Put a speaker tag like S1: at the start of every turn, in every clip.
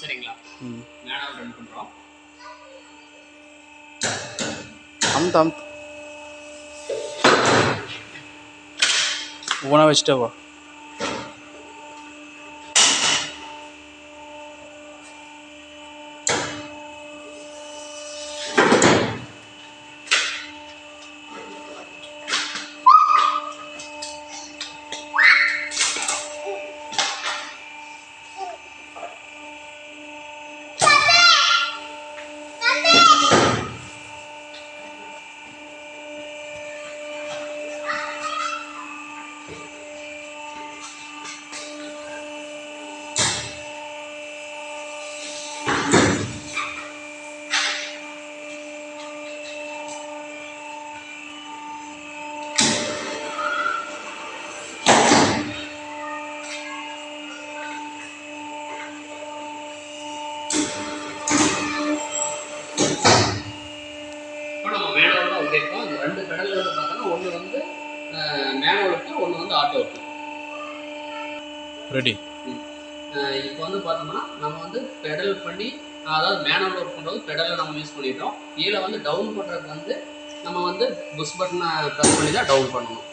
S1: சரிங்களா? Manual run பண்ணுறோம்.
S2: ஒவ்வொன்றா வச்சுட்டே வா.
S1: ரெண்டு பெடல் வந்து பார்த்தோன்னா ஒன்று வந்து மேனுவலுக்கு, ஒன்று வந்து ஆட்டோவுக்கு.
S2: ரெடி.
S1: இப்போ வந்து பார்த்தோம்னா நம்ம வந்து பெடல் பண்ணி, அதாவது மேனுவல் ஒர்க் பண்ணுறது பெடலில் நம்ம யூஸ் பண்ணிட்டோம். கீழே வந்து டவுன் பண்ணுறதுக்கு வந்து நம்ம வந்து புஷ் பட்டனை ப்ரெஸ் பண்ணி தான் டவுன் பண்ணணும்.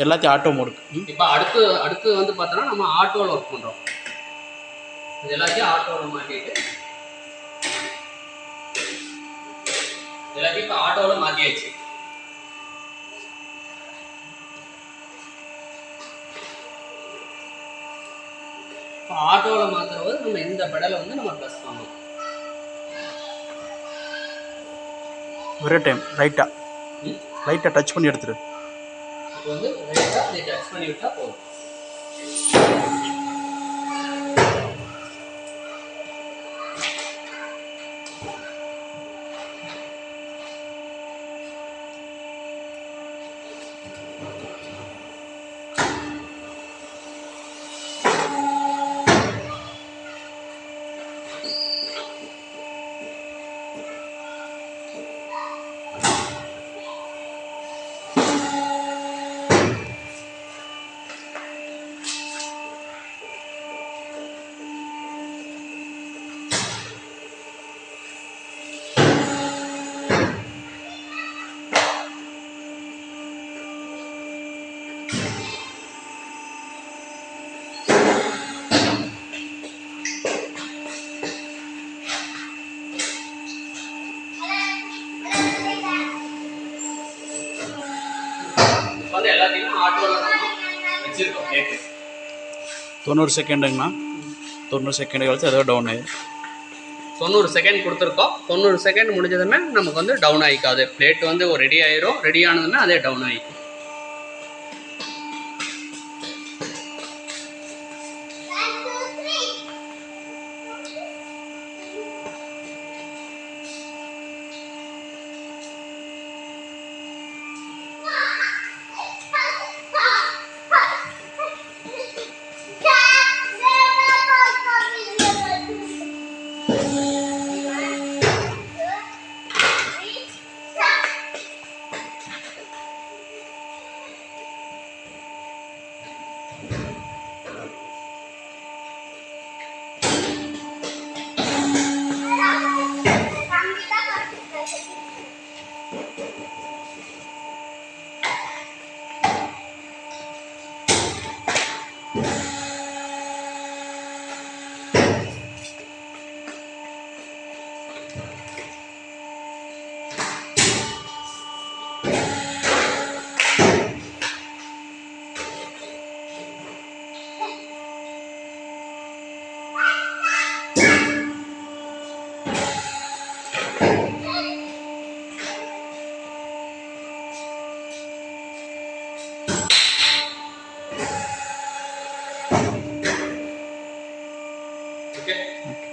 S2: எல்லாத்தையும் ஆட்டோ மோடுக்கு.
S1: இப்போ அடுத்து வந்து பார்த்தோன்னா நம்ம ஆட்டோவில் ஒர்க் பண்ணுறோம். இது எல்லாத்தையும் ஆட்டோவில் மாற்றிட்டு எல்லாத்தையும் இப்போ ஆட்டோவில் மாற்றியாச்சு. இப்போ ஆட்டோவில் மாற்றுறது நம்ம இந்த பெடலை வந்து நம்ம ப்ரெஸ் பண்ணணும்.
S2: ஒரே டைம் லைட்டாக டச் பண்ணி எடுத்துரு.
S1: இப்போ வந்து லைட்டாக இதை டச் பண்ணி விட்டால் போதும். வந்து எல்லாத்தையும் ஆட்டோவில் நம்ம வச்சுருக்கோம்.
S2: 90 செகண்டுங்கண்ணா. 90 செகண்ட் கழிச்சு ஏதோ டவுன் ஆயிடும்.
S1: 90 செகண்ட் கொடுத்துருக்கோம். 90 செகண்ட் முடிஞ்சதுமே நமக்கு வந்து டவுன் ஆகிக்காது. பிளேட் வந்து ஒரு ரெடி ஆயிரும். ரெடி ஆனதுமே அதே டவுன் ஆகிக்கும். Okay
S2: okay